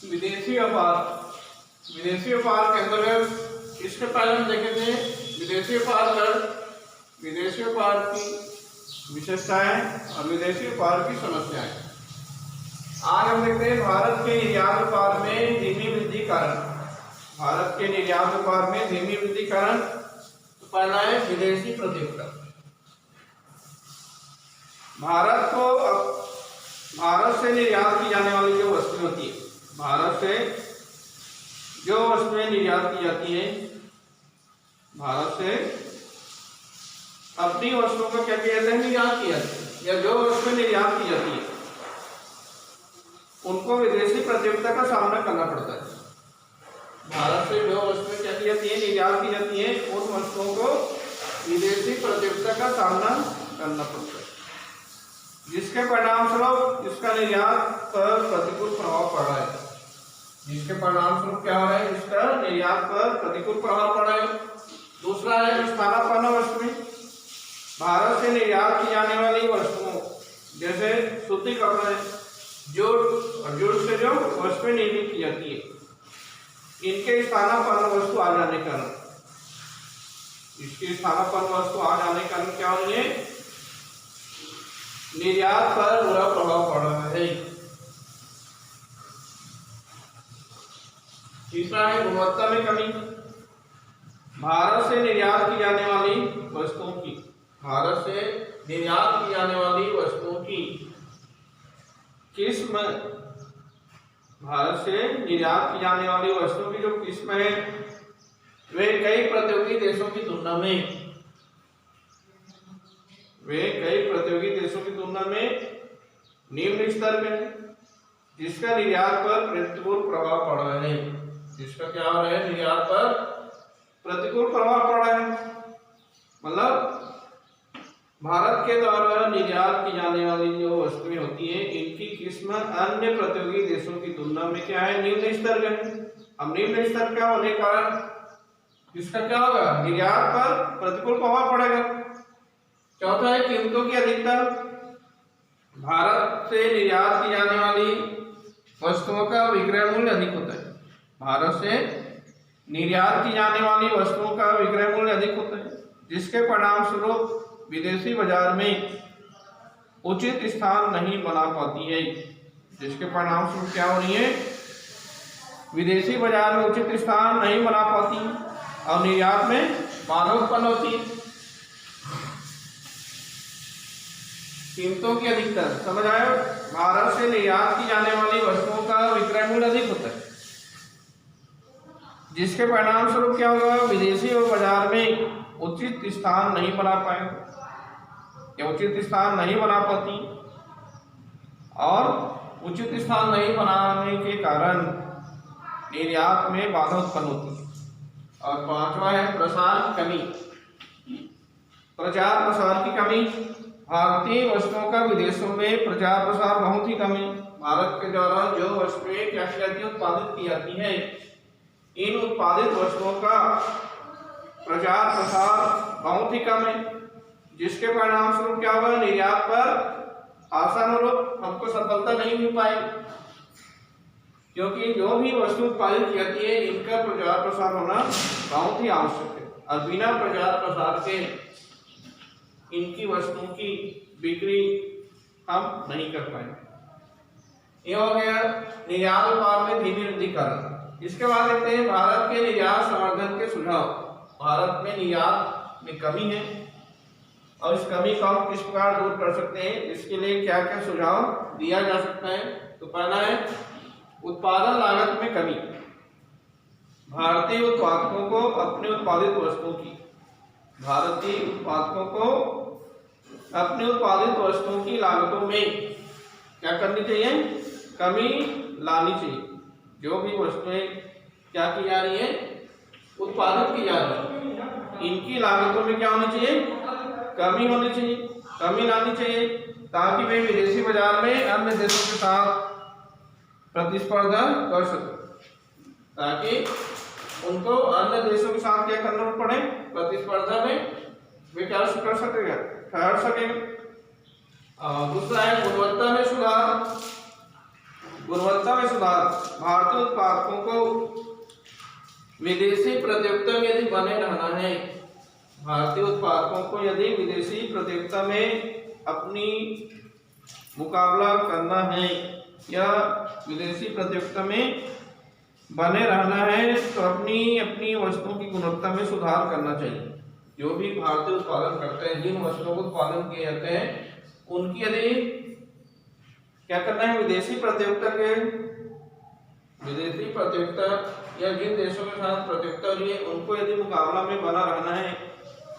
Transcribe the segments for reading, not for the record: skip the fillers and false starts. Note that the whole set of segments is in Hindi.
विदेशी व्यापार। विदेशी व्यापार के अंतर्गत इसके पहले हम देखे थे विदेशी व्यापार की विशेषताएं और विदेशी व्यापार की समस्याएं। आज हम देखते हैं भारत के निर्यात व्यापार में धीमी वृद्धि कारण। भारत के निर्यात व्यापार में धीमी वृद्धि कारण तो पहला है विदेशी प्रतियोगिता। भारत से निर्यात की जाने वाली जो वस्तुएं होती है, भारत से जो वस्तुएं निर्यात की जाती है, भारत से अपनी वस्तुओं को क्या किया जाता है, निर्यात किया जाता है, या जो वस्तुएं निर्यात की जाती है उनको विदेशी प्रतियोगिता का सामना करना पड़ता है। भारत से जो वस्तुएं क्या की जाती है, निर्यात की जाती है, उन वस्तुओं को विदेशी प्रतियोगिता का सामना करना पड़ता है, जिसके परिणाम स्वरूप इसका निर्यात पर प्रतिकूल प्रभाव पड़ रहा है। जिसके परिणाम स्वरूप क्या हो रहा है, इसका निर्यात पर प्रतिकूल प्रभाव पड़ रहा है। दूसरा है स्थानापन्न वस्तुएं। भारत से निर्यात की जाने वाली वस्तुओं जैसे सूती कपड़े, जूट और जूट से जो वस्तुएं निर्मित की जाती है, इनके स्थानापन्न वस्तु आ जाने के कारण, इसके स्थानापन्न वस्तु आ जाने के कारण क्या हो रही है, निर्यात पर बुरा प्रभाव पड़ रहा है। तीसरा है गुणवत्ता में कमी। भारत से निर्यात की जाने वाली वस्तुओं की, भारत से निर्यात की जाने वाली वस्तुओं की किस्म, भारत से निर्यात की जाने वाली वस्तुओं की जो किस्म है वे कई प्रतियोगी देशों की तुलना में निम्न स्तर में, जिसका निर्यात पर प्रतिकूल प्रभाव पड़ रहा है। जिसका क्या हो रहा है, निर्यात पर प्रतिकूल प्रभाव पड़ रहा है। मतलब भारत के द्वारा निर्यात की जाने वाली जो वस्तुएं होती है, इनकी किस्म अन्य प्रतियोगी देशों की तुलना में क्या है, निम्न स्तर का है। अब निम्न स्तर का होने के कारण इसका क्या होगा, निर्यात पर प्रतिकूल प्रभाव पड़ेगा। चौथा है कीमतों की अधिकता। भारत से निर्यात की जाने वाली वस्तुओं का विक्रय मूल्य अधिक होता है। भारत से निर्यात की जाने वाली वस्तुओं का विक्रय मूल्य अधिक होता है, जिसके परिणाम स्वरूप विदेशी बाजार में उचित स्थान नहीं बना पाती है। जिसके परिणाम स्वरूप क्या हो रही है, विदेशी बाजार में उचित स्थान नहीं बना पाती और निर्यात में बाधा उत्पन्न होती है। कीमतों की अधिकता, समझ आया। भारत से निर्यात की जाने वाली वस्तुओं का विक्रय मूल्य अधिक होता है, जिसके परिणाम स्वरूप क्या होगा, विदेशी और बाजार में उचित स्थान नहीं बना पाएंगे या उचित स्थान नहीं बना पाती, और उचित स्थान नहीं बनाने के कारण निर्यात में बाधा उत्पन्न होती है। और पांचवा है प्रसार की कमी, प्रचार प्रसार की कमी। भारतीय वस्तुओं का विदेशों में प्रचार प्रसार बहुत ही कम है। भारत के द्वारा जो वस्तुएं क्या की जाती है, उत्पादित की जाती है, इन उत्पादित वस्तुओं का प्रचार प्रसार बहुत ही कम है, जिसके परिणाम स्वरूप क्या होगा, निर्यात पर आशानुरूप हमको सफलता नहीं मिल पाएगी, क्योंकि जो भी वस्तु उत्पादित की जाती है इनका प्रचार प्रसार होना बहुत ही आवश्यक है, और बिना प्रचार प्रसार के इनकी वस्तुओं की बिक्री हम नहीं कर पाएंगे। ये हो गया निर्यात व्यापार में धीमी वृद्धि कारण। इसके बाद देखते हैं भारत के निर्यात संवर्धन के सुझाव। भारत में निर्यात में कमी है और इस कमी को हम किस प्रकार दूर कर सकते हैं, इसके लिए क्या क्या सुझाव दिया जा सकता है। तो पहला है उत्पादन लागत में कमी। भारतीय उत्पादकों को अपने उत्पादित वस्तुओं की, भारतीय उत्पादकों को अपनी उत्पादित वस्तुओं की लागतों में क्या करनी चाहिए, कमी लानी चाहिए। जो भी वस्तुएं क्या की जा रही है, उत्पादित की जा रही है, इनकी लागतों में क्या होनी चाहिए, कमी होनी चाहिए, कमी लानी चाहिए, ताकि वे विदेशी बाजार में अन्य देशों के साथ प्रतिस्पर्धा कर सके, ताकि उनको अन्य देशों के साथ क्या करना पड़े, प्रतिस्पर्धा में वे क्या कर सकेगा, ठहर सकेंगे। दूसरा है गुणवत्ता में सुधार। गुणवत्ता में सुधार। भारतीय उत्पादकों को विदेशी प्रतियोगिता में यदि बने रहना है, भारतीय उत्पादकों को यदि विदेशी प्रतियोगिता में अपनी मुकाबला करना है या विदेशी प्रतियोगिता में बने रहना है, तो अपनी अपनी वस्तुओं की गुणवत्ता में सुधार करना चाहिए। जो भी भारतीय उत्पादन करते हैं, जिन वस्तुओं को उत्पादन किए जाते हैं, उनकी यदि क्या करना है, विदेशी प्रतियोगिता या जिन देशों के साथ प्रतियोगिता हो रही है, उनको यदि मुकाबला में बना रहना है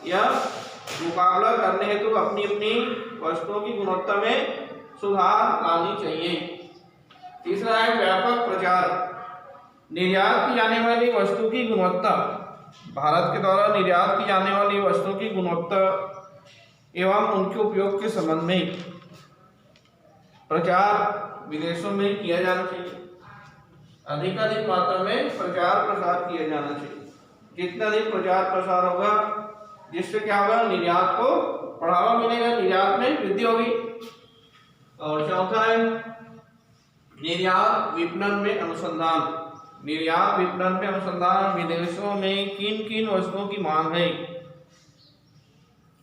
या मुकाबला करने हेतु तो अपनी अपनी वस्तुओं की गुणवत्ता में सुधार लानी चाहिए। तीसरा है व्यापक प्रचार। निर्यात की जाने वाली वस्तु की गुणवत्ता, भारत के द्वारा निर्यात की जाने वाली वस्तुओं की गुणवत्ता एवं उनके उपयोग के संबंध में प्रचार विदेशों में किया जाना चाहिए। अधिकाधिक मात्रा में प्रचार प्रसार किया जाना चाहिए। जितना अधिक प्रचार प्रसार होगा, जिससे क्या होगा, निर्यात को बढ़ावा मिलेगा, निर्यात में वृद्धि होगी। और चौथा है निर्यात विपणन में अनुसंधान। निर्यात विपणन में अनुसंधान। विदेशों में किन किन वस्तुओं की मांग है,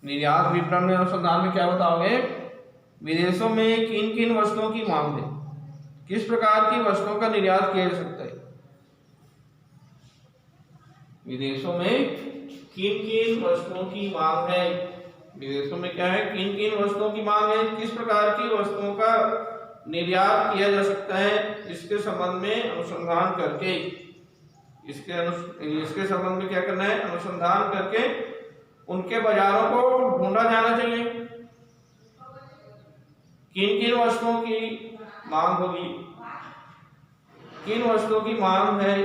निर्यात विपणन में अनुसंधान में क्या बताओगे, विदेशों में किन किन वस्तुओं की मांग है, किस प्रकार की वस्तुओं का निर्यात किया जा सकता है, विदेशों में किन किन वस्तुओं की मांग है, विदेशों में क्या है, किन किन वस्तुओं की मांग है, किस प्रकार की वस्तुओं का निर्यात किया जा सकता है, इसके संबंध में अनुसंधान करके इसके संबंध में क्या करना है, अनुसंधान करके उनके बाजारों को ढूंढा जाना चाहिए। किन किन वस्तुओं की मांग होगी, किन वस्तुओं की मांग है,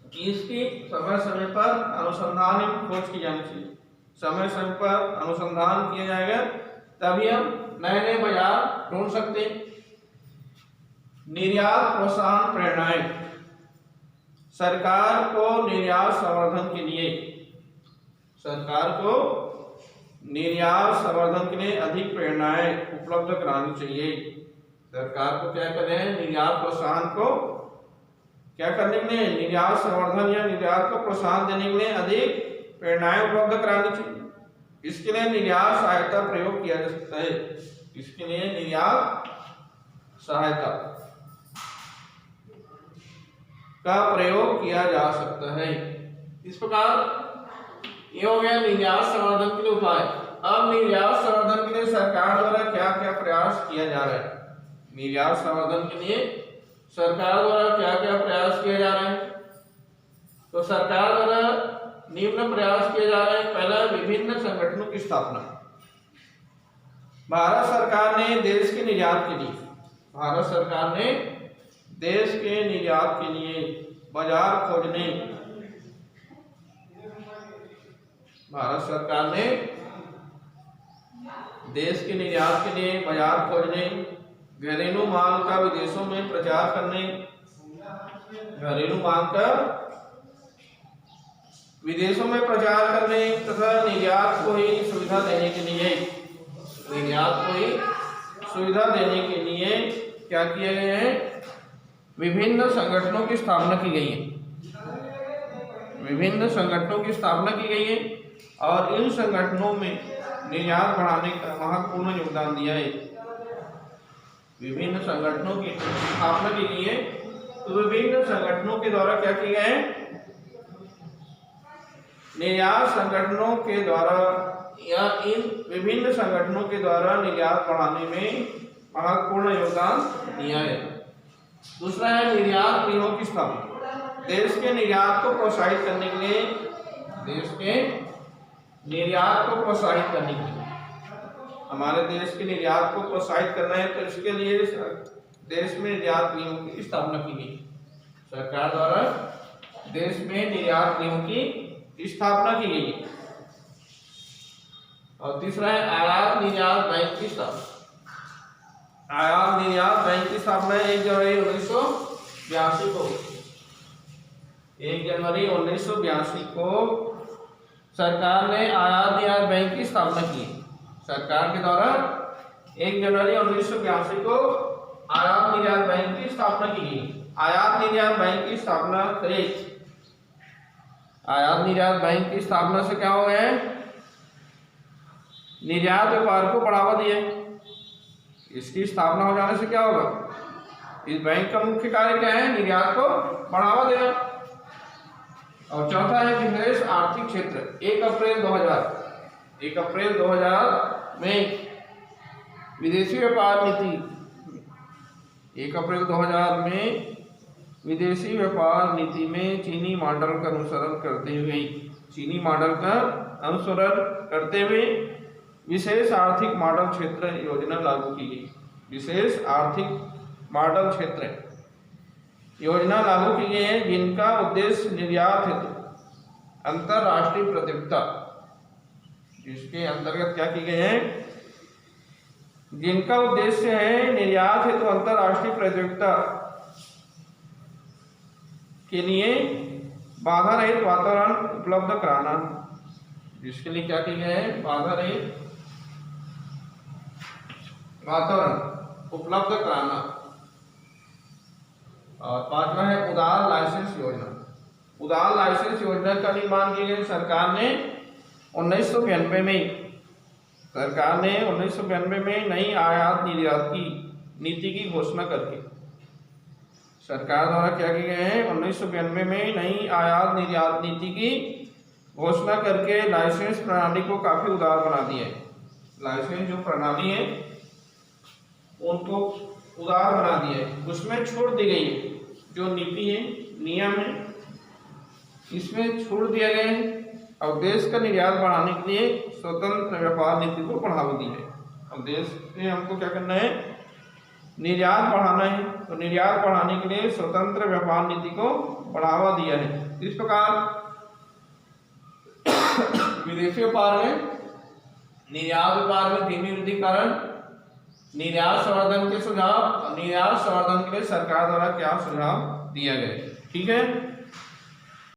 इसकी समय समय पर अनुसंधान एवं खोज की जानी चाहिए। समय समय पर अनुसंधान किया जाएगा, तभी हम नए नए बाजार ढूंढ सकते हैं। निर्यात प्रोत्साहन प्रेरणाएं। सरकार को निर्यात संवर्धन के लिए अधिक प्रेरणाएं उपलब्ध करानी चाहिए। सरकार को क्या करना है, निर्यात प्रोत्साहन को क्या करने के लिए, निर्यात संवर्धन या निर्यात को प्रोत्साहन देने के लिए अधिक प्रेरणाएं उपलब्ध करानी चाहिए। इसके लिए निर्यात सहायता प्रयोग किया जा सकता है। इसके लिए निर्यात सहायता का प्रयोग किया जा सकता है। इस प्रकार ये हो गया निर्यात संवर्धन के लिए उपाय। अब निर्यात संवर्धन के लिए सरकार द्वारा क्या क्या प्रयास किया जा रहा है, निर्यात संवर्धन के लिए सरकार द्वारा क्या क्या प्रयास किए जा रहे हैं, तो सरकार द्वारा निम्न प्रयास किए जा रहे हैं। पहला, विभिन्न संगठनों की स्थापना। भारत सरकार ने देश के निर्यात के लिए बाजार खोजने, भारत सरकार ने देश के निर्यात के लिए बाजार खोजने, घरेलू माल का विदेशों में प्रचार करने, घरेलू माल का विदेशों में प्रचार करने तथा निर्यात को ही सुविधा देने के लिए क्या किए गए हैं, विभिन्न संगठनों की स्थापना की गई है। विभिन्न संगठनों की स्थापना की गई है और इन संगठनों में निर्यात बढ़ाने का महत्वपूर्ण योगदान दिया है। विभिन्न संगठनों की स्थापना की गई है, तो विभिन्न संगठनों के द्वारा क्या किया गया है, निर्यात संगठनों के द्वारा या इन विभिन्न संगठनों के द्वारा निर्यात बढ़ाने में महत्वपूर्ण योगदान दिया है। दूसरा है निर्यात गृहों की स्थापना। देश के निर्यात को प्रोत्साहित करने के लिए, हमारे देश के निर्यात को प्रोत्साहित करना है, तो इसके लिए देश में निर्यात गृहों की स्थापना की गई। सरकार द्वारा देश में निर्यात गृहों की स्थापना की गई है। और तीसरा है आयात निर्यात बैंक की स्थापना। आयात निर्यात बैंक की स्थापना 1 जनवरी 1982 को 1 जनवरी 1982 को सरकार ने आयात निर्यात बैंक की स्थापना की। सरकार के द्वारा 1 जनवरी 1982 को आयात निर्यात बैंक की स्थापना की गई। आयात निर्यात बैंक की स्थापना से, आयात निर्यात बैंक की स्थापना से क्या हो गया है, निर्यात व्यापार को बढ़ावा दिया है। इसकी स्थापना हो जाने से क्या होगा, इस बैंक का मुख्य कार्य क्या है, निर्यात को बढ़ावा देना। और चौथा है विशेष आर्थिक क्षेत्र। 1 अप्रैल 2000 में विदेशी व्यापार नीति, 1 अप्रैल 2000 में विदेशी व्यापार नीति में चीनी मॉडल का अनुसरण करते हुए, चीनी मॉडल का अनुसरण करते हुए विशेष आर्थिक मॉडल क्षेत्र योजना लागू की गई। विशेष आर्थिक मॉडल क्षेत्र योजना लागू की गई है, जिनका उद्देश्य निर्यात हेतु अंतरराष्ट्रीय प्रतियोगिता, जिसके अंतर्गत क्या की गई है, जिनका उद्देश्य है निर्यात हेतु अंतरराष्ट्रीय प्रतियोगिता के लिए बाधा रहित वातावरण उपलब्ध कराना, जिसके लिए क्या की गई है, बाधा रहित वातावरण उपलब्ध कराना। और 5वां है उदार लाइसेंस योजना। उदार लाइसेंस योजना का निर्माण किया गया सरकार ने 1992 में, सरकार ने 1992 में नई आयात निर्यात की नीति की घोषणा करके, सरकार द्वारा क्या किए गए हैं, 1992 में नई आयात निर्यात नीति की घोषणा करके लाइसेंस प्रणाली को काफी उदार बना दिया है। लाइसेंस जो प्रणाली है उनको उदार बना दिया है, उसमें छोड़ दी गई है, जो नीति है, नियम है, इसमें छोड़ दिया गया है। और देश का निर्यात बढ़ाने के लिए स्वतंत्र व्यापार नीति को बढ़ावा दी है। अब देश में हमको क्या करना है, निर्यात बढ़ाना है, तो निर्यात बढ़ाने के लिए स्वतंत्र व्यापार नीति को बढ़ावा दिया है। इस प्रकार विदेशी व्यापार में, निर्यात व्यापार में धीमी वृद्धि कारण निर्यात संवर्धन के सुझाव, निर्यात संवर्धन के लिए सरकार द्वारा क्या सुझाव दिया गया, ठीक है।